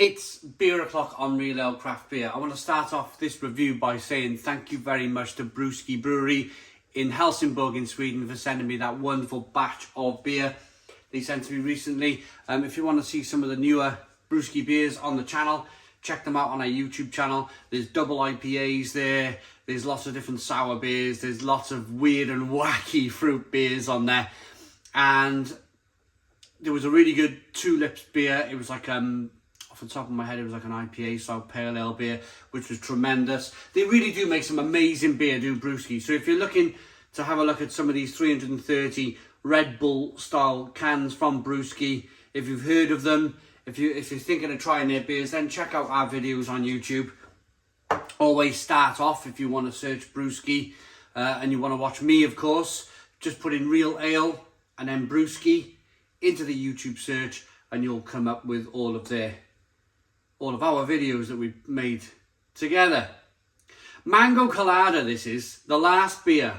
It's beer o'clock on Real Ale Craft Beer. I want to start off this review by saying thank you very much to Brewski Bryggeri in Helsingborg in Sweden for sending me that wonderful batch of beer they sent to me recently. If you want to see some of the newer Brewski beers on the channel, check them out on our YouTube channel. There's double IPAs there, there's lots of different sour beers, there's lots of weird and wacky fruit beers on there. And there was a really good Tulips beer. It was like off the top of my head, it was like an IPA style pale ale beer, which was tremendous. They really do make some amazing beer, do Brewski. So if you're looking to have a look at some of these 330 Red Bull style cans from Brewski, if you've heard of them, if you're thinking of trying their beers, then check out our videos on YouTube. Always start off, if you want to search Brewski and you want to watch me, of course, just put in Real Ale and then Brewski into the YouTube search, and you'll come up with all of our videos that we've made together. Mango Colada, this is the last beer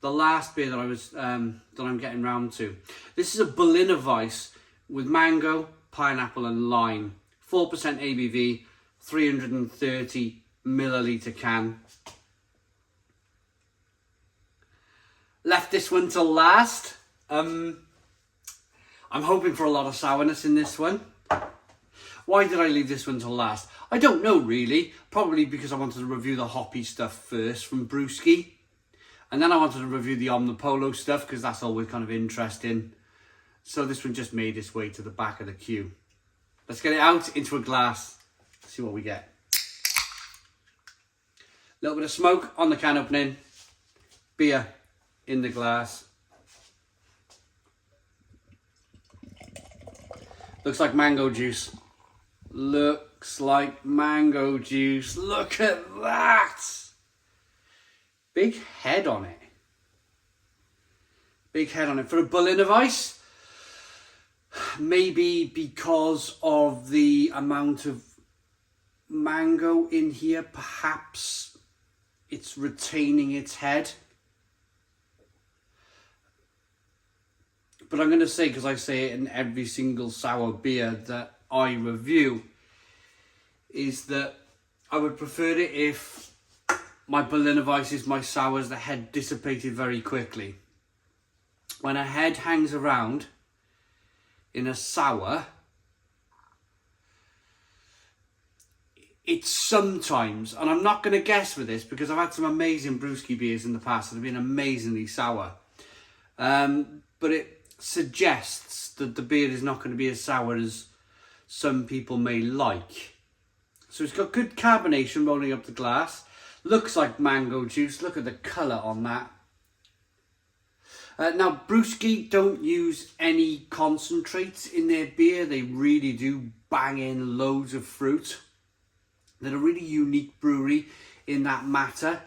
that I was that I'm getting round to. This is a Berliner Weisse with mango, pineapple and lime. 4% ABV, 330 milliliter can. Left this one till last. I'm hoping for a lot of sourness in this one. Why did I leave this one till last? I don't know really. Probably because I wanted to review the hoppy stuff first from Brewski. And then I wanted to review the Omnipolo stuff because that's always kind of interesting. So this one just made its way to the back of the queue. Let's get it out into a glass. See what we get. A little bit of smoke on the can opening. Beer in the glass. Looks like mango juice. Looks like mango juice. Look at that. Big head on it. Big head on it. For a Berliner Weisse, maybe because of the amount of mango in here, perhaps it's retaining its head. But I'm going to say, because I say it in every single sour beer that I review, is that I would prefer it if my Berliner Weisses, my sours, the head dissipated very quickly. When a head hangs around in a sour, it's sometimes, and I'm not going to guess with this because I've had some amazing Brewski beers in the past that have been amazingly sour. But it suggests that the beer is not going to be as sour as some people may like. So it's got good carbonation rolling up the glass. Looks like mango juice. Look at the colour on that. Now, Brewski don't use any concentrates in their beer. They really do bang in loads of fruit. They're a really unique brewery in that matter.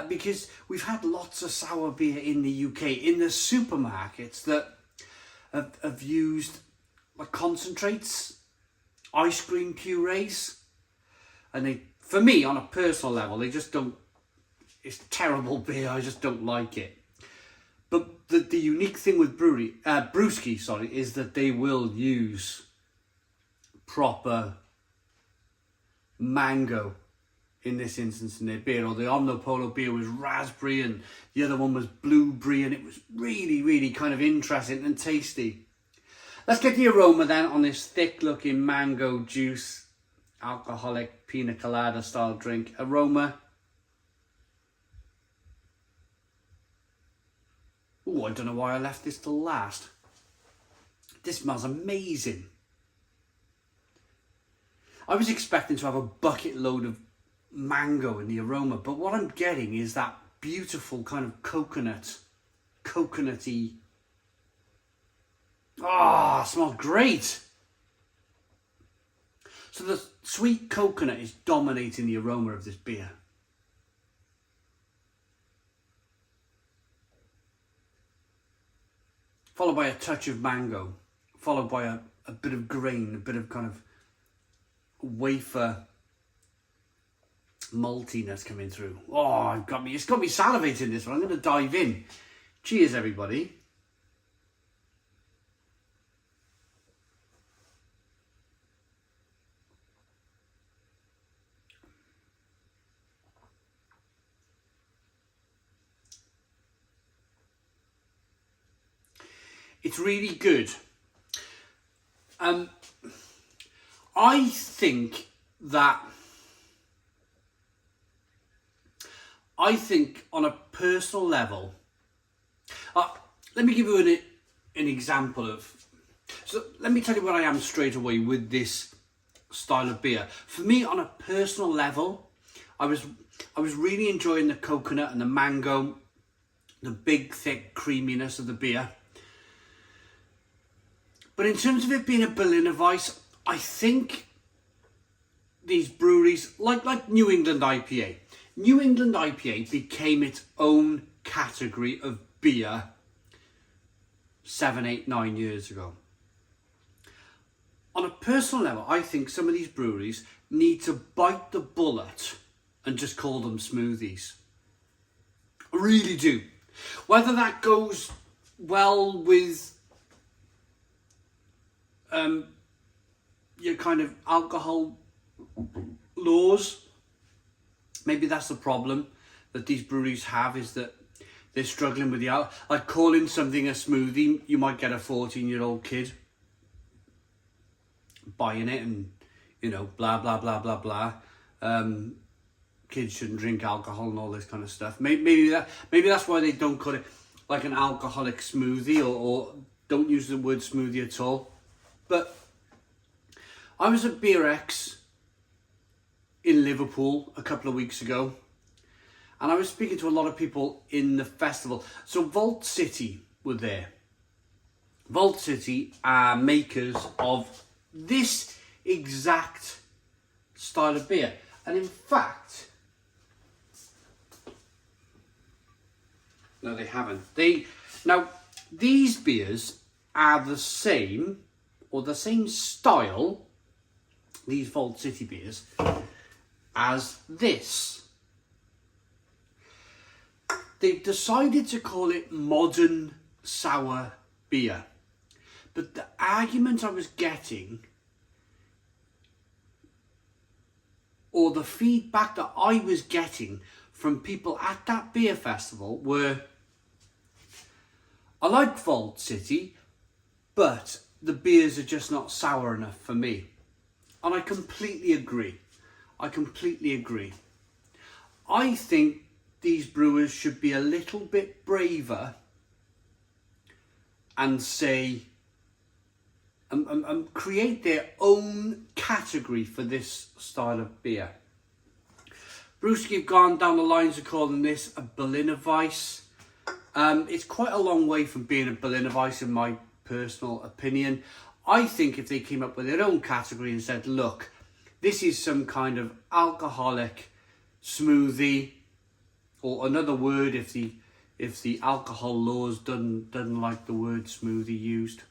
Because we've had lots of sour beer in the UK, in the supermarkets, that have used like concentrates, ice cream purees, and they, for me, on a personal level, they just don't, it's terrible beer, I just don't like it. But the unique thing with Brewski, is that they will use proper mango in this instance in their beer. Or the Omnipolo beer was raspberry and the other one was blueberry, and it was really, really kind of interesting and tasty. Let's get the aroma then on this thick looking mango juice, alcoholic pina colada style drink. Aroma. Oh, I don't know why I left this till last. This smells amazing. I was expecting to have a bucket load of mango in the aroma, but what I'm getting is that beautiful kind of coconutty. Ah, smells great. So the sweet coconut is dominating the aroma of this beer. Followed by a touch of mango, followed by a bit of grain, a bit of kind of wafer maltiness coming through. Oh, it's got me salivating this one. I'm going to dive in. Cheers, everybody. It's really good. I think on a personal level, let me give you an example of, so let me tell you what I am straight away with this style of beer. For me, on a personal level, I was really enjoying the coconut and the mango, the big thick creaminess of the beer. But in terms of it being a Berliner Weisse, I think these breweries, like New England IPA, New England IPA became its own category of beer 7, 8, 9 years ago. On a personal level, I think some of these breweries need to bite the bullet and just call them smoothies. I really do. Whether that goes well with your kind of alcohol laws, maybe that's the problem that these breweries have, is that they're struggling with the like calling something a smoothie. You might get a 14-year-old kid buying it and, you know, blah blah blah blah blah. Kids shouldn't drink alcohol and all this kind of stuff. Maybe that's why they don't call it like an alcoholic smoothie, or don't use the word smoothie at all. But I was at Beer X in Liverpool a couple of weeks ago, and I was speaking to a lot of people in the festival. So Vault City were there. Vault City are makers of this exact style of beer. And in fact, no, they haven't. Now, these beers are the same, or the same style, these Vault City beers, as this. They've decided to call it modern sour beer. But the argument I was getting, or the feedback that I was getting from people at that beer festival, were, I like Vault City, but the beers are just not sour enough for me. And I completely agree. I think these brewers should be a little bit braver and say, and create their own category for this style of beer. Brewski have gone down the lines of calling this a Berliner Weisse. It's quite a long way from being a Berliner Weisse in my personal opinion. I think if they came up with their own category and said, look, this is some kind of alcoholic smoothie, or another word if the alcohol laws doesn't like the word smoothie used.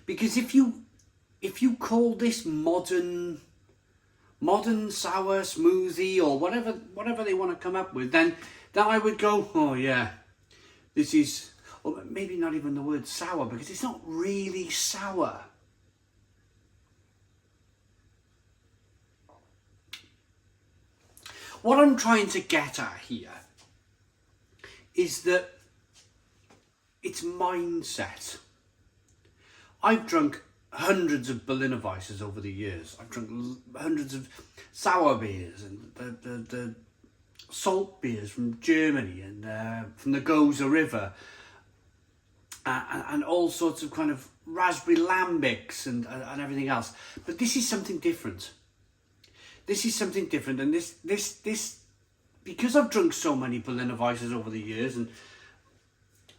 Because if you call this modern sour smoothie, or whatever they want to come up with, then I would go, oh yeah, this is, or maybe not even the word sour, because it's not really sour. What I'm trying to get at here is that it's mindset. I've drunk hundreds of Berliner Weisses over the years. I've drunk hundreds of sour beers and the salt beers from Germany and from the Goza River, and all sorts of kind of raspberry lambics and everything else. But this is something different. This is something different, and this because I've drunk so many Berliner Weisses over the years, and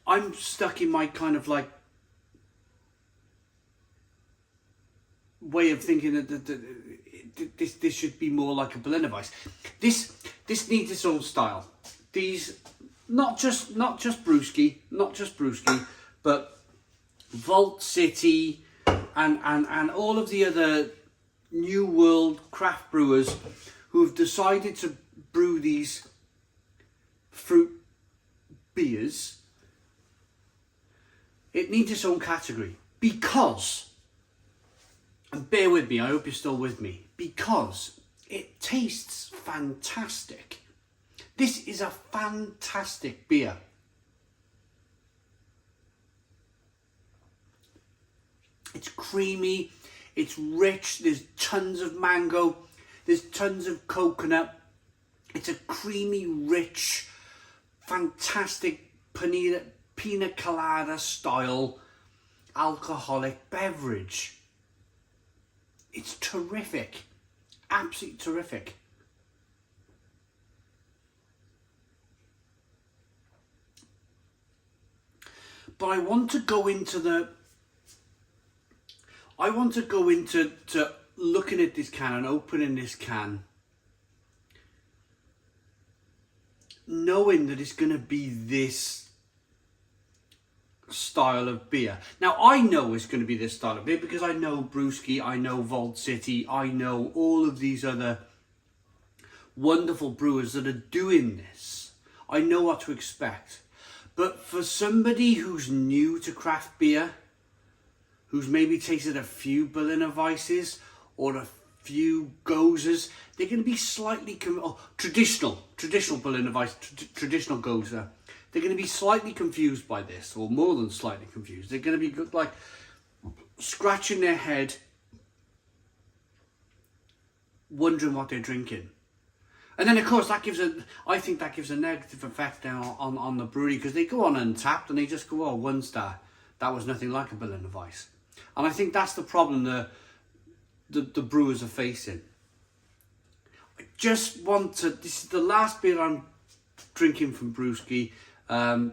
I'm stuck in my kind of like way of thinking that this should be more like a Berliner Weisse. This needs its own style. These not just Brewski, but Vault City and all of the other new world craft brewers who have decided to brew these fruit beers. It needs its own category, because, and bear with me, I hope you're still with me, because it tastes fantastic. This is a fantastic beer. It's creamy, it's rich, there's tons of mango, there's tons of coconut. It's a creamy, rich, fantastic pina colada style alcoholic beverage. It's terrific, absolutely terrific. But I want to go into looking at this can and opening this can, knowing that it's going to be this style of beer. Now, I know it's going to be this style of beer because I know Brewski, I know Vault City, I know all of these other wonderful brewers that are doing this. I know what to expect. But for somebody who's new to craft beer, who's maybe tasted a few Berliner Weisses or a few Gozers, they're going to be slightly traditional Berliner Weiss, traditional Gozer. They're going to be slightly confused by this, or more than slightly confused. They're going to be like scratching their head, wondering what they're drinking. And then, of course, I think that gives a negative effect on the brewery, because they go on Untapped and they just go, oh, 1 star. That was nothing like a Berliner Weiss. And I think that's the problem the brewers are facing. I just want to, this is the last beer I'm drinking from Brewski,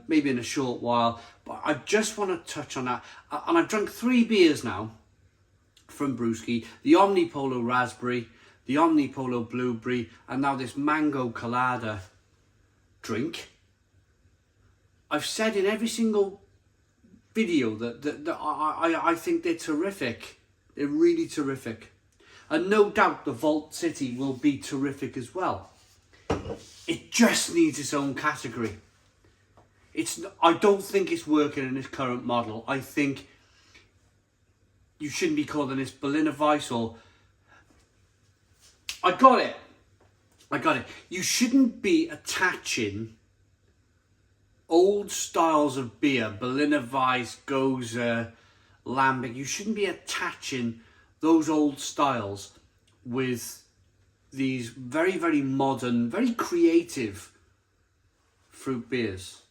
maybe in a short while, but I just want to touch on that. And I've drunk 3 beers now from Brewski: the Omnipolo Raspberry, the Omnipolo Blueberry, and now this Mango Colada drink. I've said in every single video that I think they're terrific. They're really terrific. And no doubt the Vault City will be terrific as well. It just needs its own category. I don't think it's working in its current model. I think you shouldn't be calling this Berliner Weiss or... I got it. You shouldn't be attaching old styles of beer, Berliner Weiss, Gozer, Lambic. You shouldn't be attaching those old styles with these very, very modern, very creative fruit beers.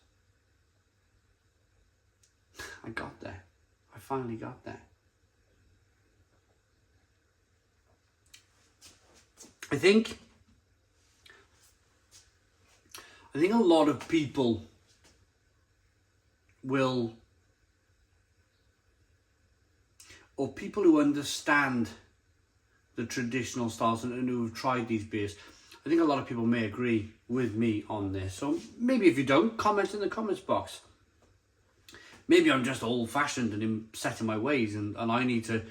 I got there. I finally got there. I think a lot of people will, or people who understand the traditional styles and who have tried these beers, I think a lot of people may agree with me on this. So maybe if you don't, comment in the comments box. Maybe I'm just old-fashioned and set in my ways, and I need to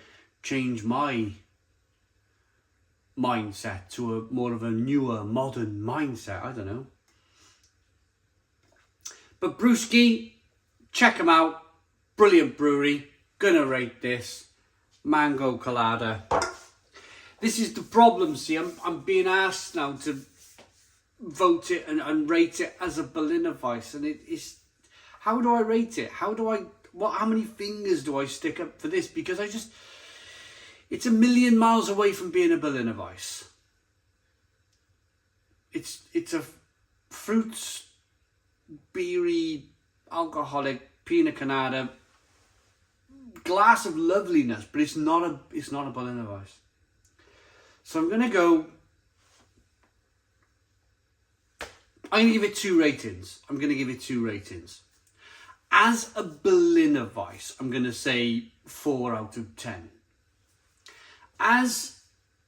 change my mindset to a more of a newer, modern mindset. I don't know. But Brewski, check them out. Brilliant brewery. Gonna rate this. Mango Colada. This is the problem, see. I'm being asked now to vote it and rate it as a Berliner Weiss, and it is... How do I rate it? How many fingers do I stick up for this? Because it's a million miles away from being a Berliner Weiss. It's a fruits, beery, alcoholic, pina colada, glass of loveliness, but it's not a Berliner Weiss. So I'm gonna give it 2 ratings. I'm gonna give it 2 ratings. As a Berliner Weiss, I'm going to say 4 out of 10. As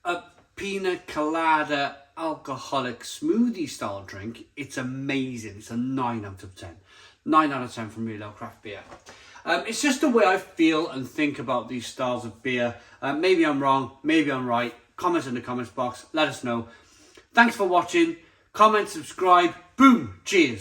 a pina colada alcoholic smoothie style drink, it's amazing. It's a 9 out of 10. 9 out of 10 from Real Ale Craft Beer. It's just the way I feel and think about these styles of beer. Maybe I'm wrong, maybe I'm right. Comment in the comments box, let us know. Thanks for watching. Comment, subscribe. Boom, cheers.